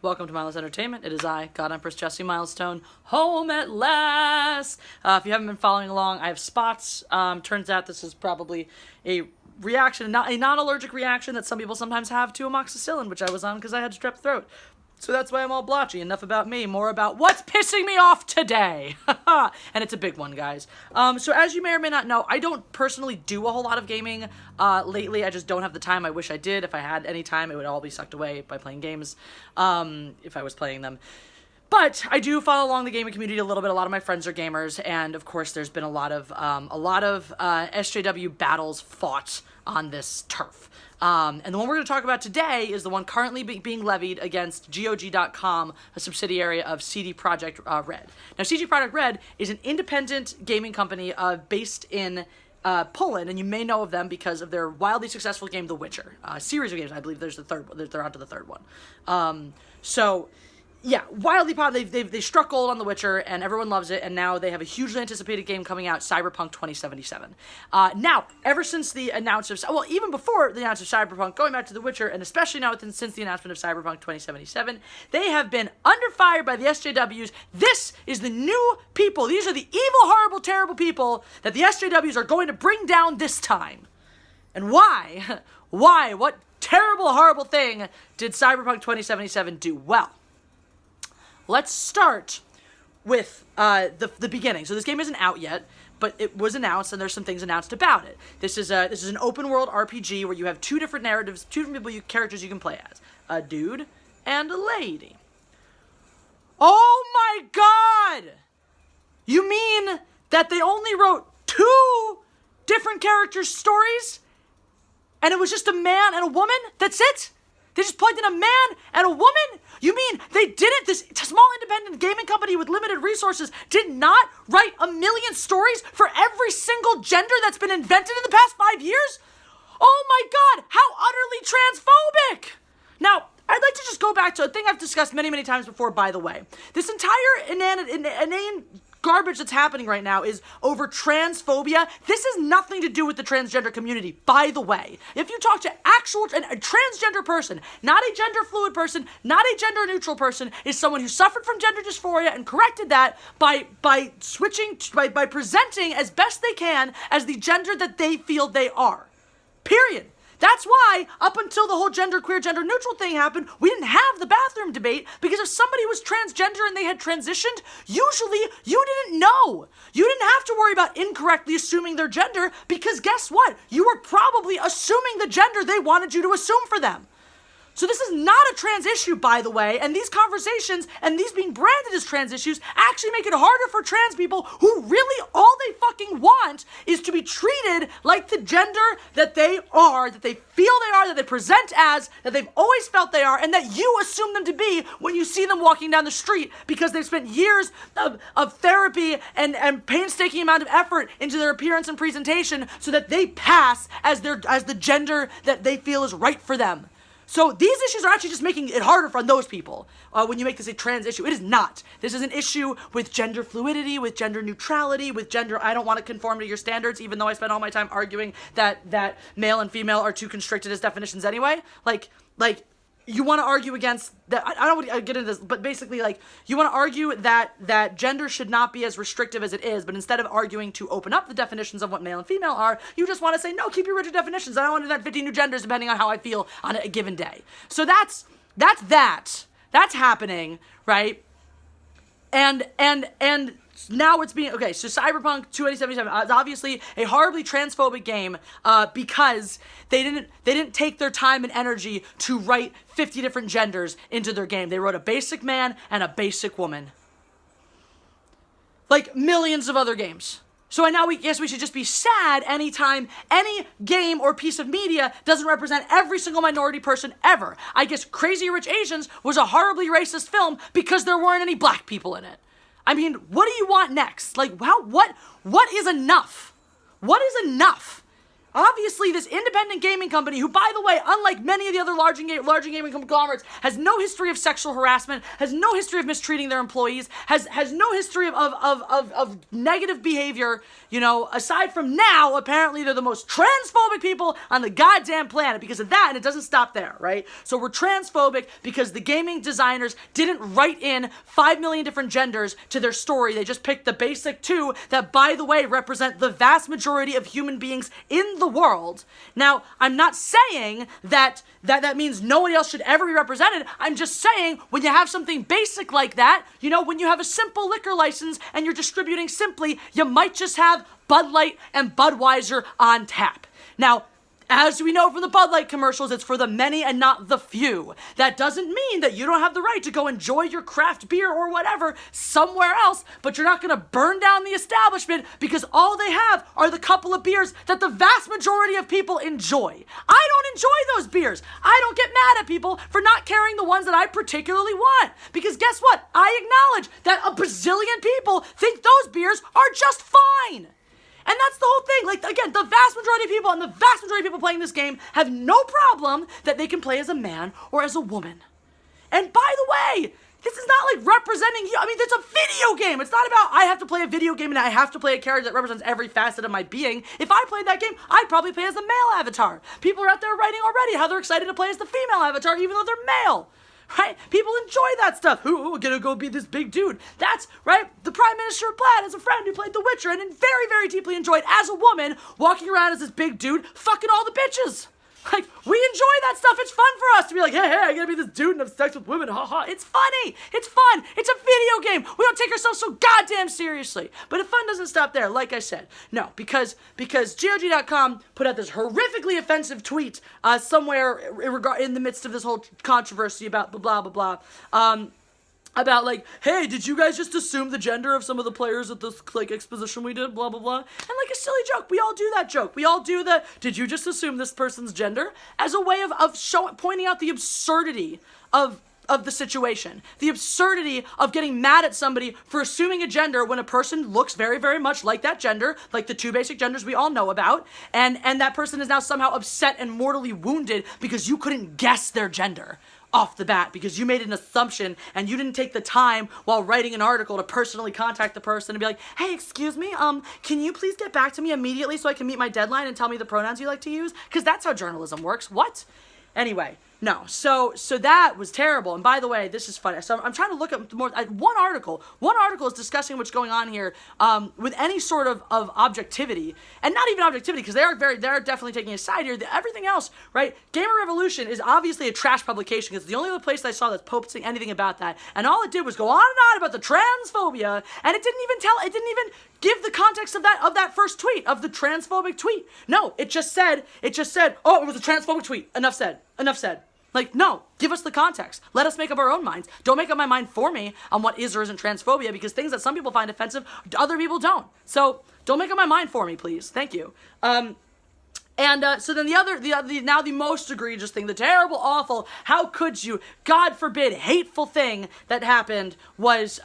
Welcome to Mindless Entertainment. It is I, God Empress Jesse Milestone, home at last. If you haven't been following along, I have spots. Turns out this is probably a reaction, a non-allergic reaction that some people sometimes have to amoxicillin, which I was on because I had strep throat. So that's why I'm all blotchy. Enough about me, more about what's pissing me off today. And it's a big one, guys. So as you may or may not know, I don't personally do a whole lot of gaming lately. I just don't have the time. I wish I did. If I had any time, it would all be sucked away by playing games, if I was playing them. But I do follow along the gaming community a little bit. A lot of my friends are gamers, and of course there's been a lot of SJW battles fought on this turf. And the one we're going to talk about today is the one currently being levied against GOG.com, a subsidiary of CD Projekt Red. Now, CD Projekt Red is an independent gaming company based in Poland, and you may know of them because of their wildly successful game, The Witcher. A series of games. I believe there's the third one. They're on to the third one. Yeah, wildly popular. They struck gold on The Witcher, and everyone loves it, and now they have a hugely anticipated game coming out, Cyberpunk 2077. Now, ever since the announcement of... Well, even before the announcement of Cyberpunk, going back to The Witcher, and especially now since the announcement of Cyberpunk 2077, they have been under fire by the SJWs. This is the new people. These are the evil, horrible, terrible people that the SJWs are going to bring down this time. And why? Why? What terrible, horrible thing did Cyberpunk 2077 do? Well, let's start with the beginning. So this game isn't out yet, but it was announced, and there's some things announced about it. This is an open world RPG where you have two different narratives, two different characters you can play as, a dude and a lady. Oh my God! You mean that they only wrote two different characters' stories, and it was just a man and a woman? That's it? They just plugged in a man and a woman? You mean they didn't, this small independent gaming company with limited resources did not write a million stories for every single gender that's been invented in the past 5 years? Oh my God, how utterly transphobic! Now, I'd like to just go back to a thing I've discussed many, many times before, by the way. This entire inane garbage that's happening right now is over transphobia. This has nothing to do with the transgender community, by the way. If you talk to a transgender person, not a gender fluid person, not a gender neutral person, is someone who suffered from gender dysphoria and corrected that by presenting as best they can as the gender that they feel they are. Period. That's why, up until the whole genderqueer, gender-neutral thing happened, we didn't have the bathroom debate, because if somebody was transgender and they had transitioned, usually you didn't know. You didn't have to worry about incorrectly assuming their gender, because guess what? You were probably assuming the gender they wanted you to assume for them. So this is not a trans issue, by the way, and these conversations and these being branded as trans issues actually make it harder for trans people who really all they fucking want is to be treated like the gender that they are, that they feel they are, that they present as, that they've always felt they are, and that you assume them to be when you see them walking down the street because they've spent years of therapy and painstaking amount of effort into their appearance and presentation so that they pass as the gender that they feel is right for them. So these issues are actually just making it harder for those people when you make this a trans issue. It is not. This is an issue with gender fluidity, with gender neutrality, with gender, I don't want to conform to your standards, even though I spend all my time arguing that male and female are too constricted as definitions anyway. Like, you want to argue against that. I don't want to get into this, but basically, you want to argue that gender should not be as restrictive as it is, but instead of arguing to open up the definitions of what male and female are, you just want to say, no, keep your rigid definitions. I don't want to invent 50 new genders depending on how I feel on a given day. So that's happening, right? And now it's being, okay, so Cyberpunk 2077 is obviously a horribly transphobic game because they didn't take their time and energy to write 50 different genders into their game. They wrote a basic man and a basic woman. Like millions of other games. So now we should just be sad anytime any game or piece of media doesn't represent every single minority person ever. I guess Crazy Rich Asians was a horribly racist film because there weren't any black people in it. I mean, what do you want next? What is enough? What is enough? obviously this independent gaming company, who, by the way, unlike many of the other larger gaming conglomerates, has no history of sexual harassment, has no history of mistreating their employees, has no history of negative behavior, you know, aside from now, apparently they're the most transphobic people on the goddamn planet because of that, and it doesn't stop there, right? So we're transphobic because the gaming designers didn't write in 5 million different genders to their story. They just picked the basic 2 that, by the way, represent the vast majority of human beings in the world. Now, I'm not saying that means nobody else should ever be represented. I'm just saying, when you have something basic like that, you know, when you have a simple liquor license and you're distributing Simply, you might just have Bud Light and Budweiser on tap. Now, as we know from the Bud Light commercials, it's for the many and not the few. That doesn't mean that you don't have the right to go enjoy your craft beer or whatever somewhere else, but you're not going to burn down the establishment because all they have are the couple of beers that the vast majority of people enjoy. I don't enjoy those beers. I don't get mad at people for not carrying the ones that I particularly want. Because guess what? I acknowledge that a bazillion people think those beers are just fine. And that's the whole thing. Like, again, the vast majority of people and the vast majority of people playing this game have no problem that they can play as a man or as a woman. And by the way, this is not like representing you. I mean, it's a video game. It's not about I have to play a video game and I have to play a character that represents every facet of my being. If I played that game, I'd probably play as the male avatar. People are out there writing already how they're excited to play as the female avatar, even though they're male. Right? People enjoy that stuff. Who gonna go be this big dude? That's, right? The Prime Minister of Plaid has a friend who played The Witcher and very, very deeply enjoyed, as a woman, walking around as this big dude, fucking all the bitches. Like, we enjoy that stuff. It's fun for us to be like, hey, I gotta be this dude and have sex with women. Ha ha. It's funny. It's fun. It's a video game. We don't take ourselves so goddamn seriously. But the fun doesn't stop there, like I said. No, because GOG.com put out this horrifically offensive tweet somewhere in the midst of this whole controversy about blah, blah, blah. About like, hey, did you guys just assume the gender of some of the players at this like exposition we did, blah, blah, blah. And like a silly joke. We all do that joke. We all do the, did you just assume this person's gender? As a way of pointing out the absurdity of the situation. The absurdity of getting mad at somebody for assuming a gender when a person looks very, very much like that gender, like the 2 basic genders we all know about, and that person is now somehow upset and mortally wounded because you couldn't guess their gender off the bat because you made an assumption and you didn't take the time while writing an article to personally contact the person and be like, hey, excuse me, can you please get back to me immediately so I can meet my deadline and tell me the pronouns you like to use? Because that's how journalism works. What? Anyway, no. So that was terrible. And by the way, this is funny. So I'm trying to look at more. One article is discussing what's going on here with any sort of objectivity, and not even objectivity because they're definitely taking a side here. Everything else, right? Gamer Revolution is obviously a trash publication. It's the only other place I saw that's posting anything about that. And all it did was go on and on about the transphobia, and it didn't even give the context of that first tweet, of the transphobic tweet. No, it just said, oh, it was a transphobic tweet. Enough said. Like, no, give us the context. Let us make up our own minds. Don't make up my mind for me on what is or isn't transphobia, because things that some people find offensive, other people don't. So don't make up my mind for me, please. Thank you. So then the most egregious thing, the terrible, awful, how could you, God forbid, hateful thing that happened was,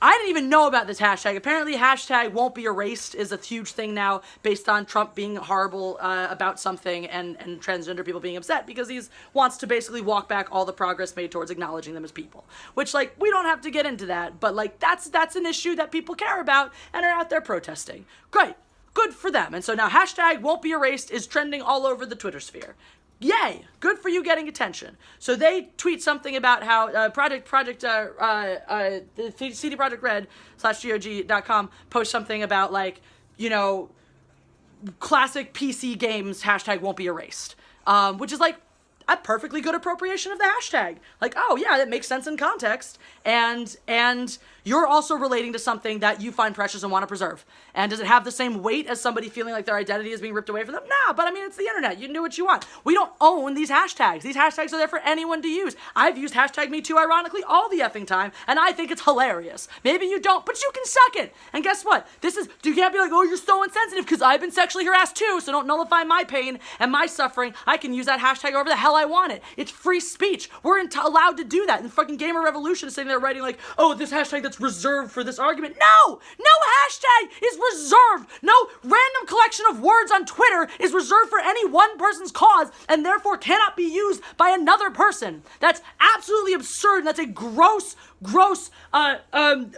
I didn't even know about this hashtag. Apparently, hashtag won't be erased is a huge thing now based on Trump being horrible about something and transgender people being upset because he wants to basically walk back all the progress made towards acknowledging them as people. Which, like, we don't have to get into that, but, like, that's an issue that people care about and are out there protesting. Great. Good for them. And so now hashtag won't be erased is trending all over the Twitter sphere. Yay! Good for you getting attention. So they tweet something about how the CD Projekt Red /GOG.com post something about, like, you know, classic PC games hashtag won't be erased, which is like a perfectly good appropriation of the hashtag. Like, oh yeah, that makes sense in context, and you're also relating to something that you find precious and want to preserve. And does it have the same weight as somebody feeling like their identity is being ripped away from them? Nah, but I mean, it's the internet. You can do what you want. We don't own these hashtags. These hashtags are there for anyone to use. I've used hashtag #MeToo ironically all the effing time, and I think it's hilarious. Maybe you don't, but you can suck it. And guess what? You can't be like, oh, you're so insensitive because I've been sexually harassed too, so don't nullify my pain and my suffering. I can use that hashtag however the hell I I want it. It's free speech. We're allowed to do that. And fucking Gamer Revolution is sitting there writing like, oh, this hashtag that's reserved for this argument. No hashtag is reserved. No random collection of words on Twitter is reserved for any one person's cause and therefore cannot be used by another person. That's absolutely absurd, and that's a gross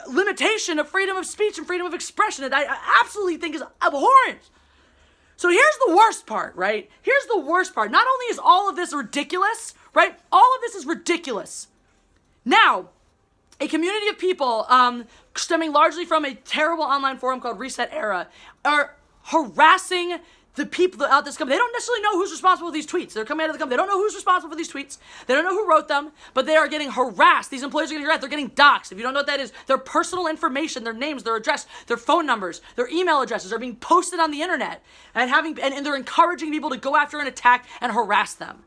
limitation of freedom of speech and freedom of expression that I absolutely think is abhorrent. So here's the worst part, right? Here's the worst part. Not only is all of this ridiculous, right? All of this is ridiculous. Now, a community of people, stemming largely from a terrible online forum called Reset Era, are harassing the people out this company. They don't necessarily know who's responsible for these tweets. They're coming out of the company. They don't know who's responsible for these tweets. They don't know who wrote them, but they are getting harassed. These employees are getting harassed. They're getting doxxed. If you don't know what that is, their personal information, their names, their address, their phone numbers, their email addresses are being posted on the internet and they're encouraging people to go after and attack and harass them.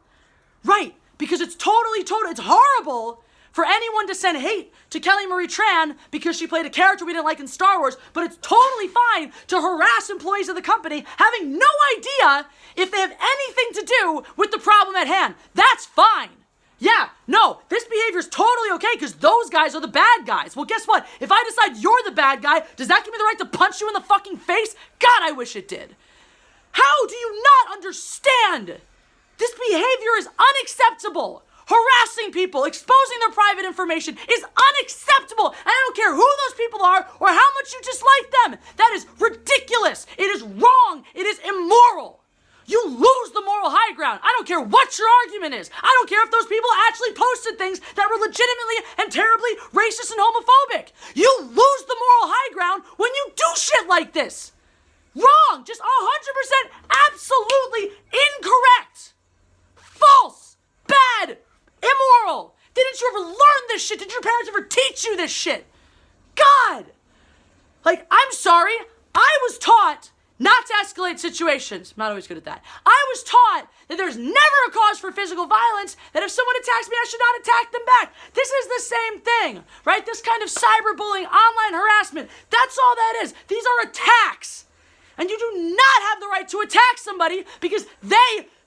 Right, because it's it's horrible for anyone to send hate to Kelly Marie Tran because she played a character we didn't like in Star Wars, but it's totally fine to harass employees of the company having no idea if they have anything to do with the problem at hand. That's fine. Yeah, no, this behavior is totally okay because those guys are the bad guys. Well, guess what? If I decide you're the bad guy, does that give me the right to punch you in the fucking face? God, I wish it did. How do you not understand? This behavior is unacceptable. Harassing people, exposing their private information is unacceptable. And I don't care who those people are or how much you dislike them. That is ridiculous. It is wrong. It is immoral. You lose the moral high ground. I don't care what your argument is. I don't care if those people actually posted things that were legitimately and terribly racist and homophobic. You lose the moral high ground when you do shit like this. Wrong. Just 100% absolutely incorrect. False. Bad. Immoral. Didn't you ever learn this shit? Did your parents ever teach you this shit? God. Like, I'm sorry. I was taught not to escalate situations. I'm not always good at that. I was taught that there's never a cause for physical violence, that if someone attacks me, I should not attack them back. This is the same thing, right? This kind of cyberbullying, online harassment, that's all that is. These are attacks. And you do not have the right to attack somebody because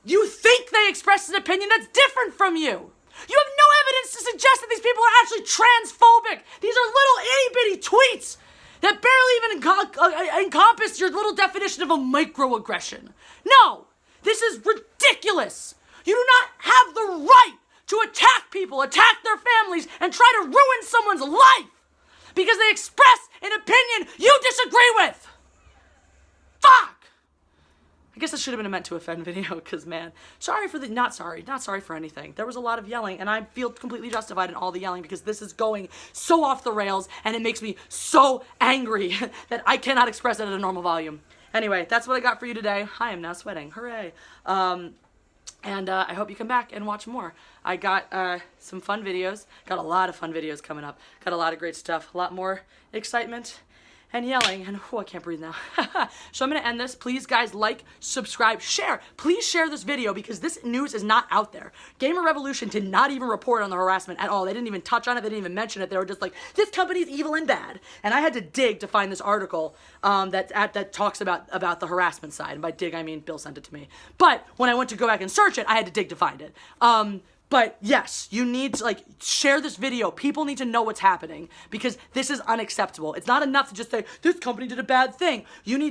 you think they expressed an opinion that's different from you. You have no evidence to suggest that these people are actually transphobic. These are little itty-bitty tweets that barely even encompass your little definition of a microaggression. No, this is ridiculous. You do not have the right to attack people, attack their families, and try to ruin someone's life because they express an opinion you disagree with. Fuck! I guess this should have been a meant to offend video because, man, not sorry for anything. There was a lot of yelling and I feel completely justified in all the yelling because this is going so off the rails and it makes me so angry that I cannot express it at a normal volume. Anyway, that's what I got for you today. I am now sweating. Hooray. And I hope you come back and watch more. I got some fun videos. Got a lot of fun videos coming up. Got a lot of great stuff. A lot more excitement and yelling, and I can't breathe now. So I'm gonna end this. Please, guys, like, subscribe, share. Please share this video because this news is not out there. Gamer Revolution did not even report on the harassment at all. They didn't even touch on it. They didn't even mention it. They were just like, this company's evil and bad. And I had to dig to find this article that talks about the harassment side. And by dig, I mean Bill sent it to me. But when I went to go back and search it, I had to dig to find it. But yes, you need to share this video. People need to know what's happening because this is unacceptable. It's not enough to just say, this company did a bad thing.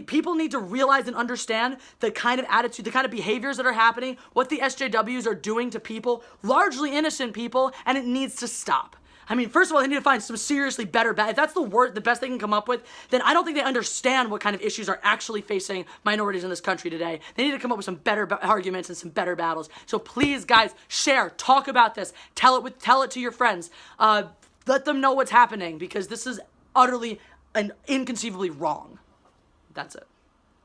People need to realize and understand the kind of attitude, the kind of behaviors that are happening, what the SJWs are doing to people, largely innocent people, and it needs to stop. I mean, first of all, they need to find some seriously better, if that's the best they can come up with, then I don't think they understand what kind of issues are actually facing minorities in this country today. They need to come up with some better arguments and some better battles. So please, guys, share, talk about this, tell it to your friends, let them know what's happening because this is utterly and inconceivably wrong. That's it.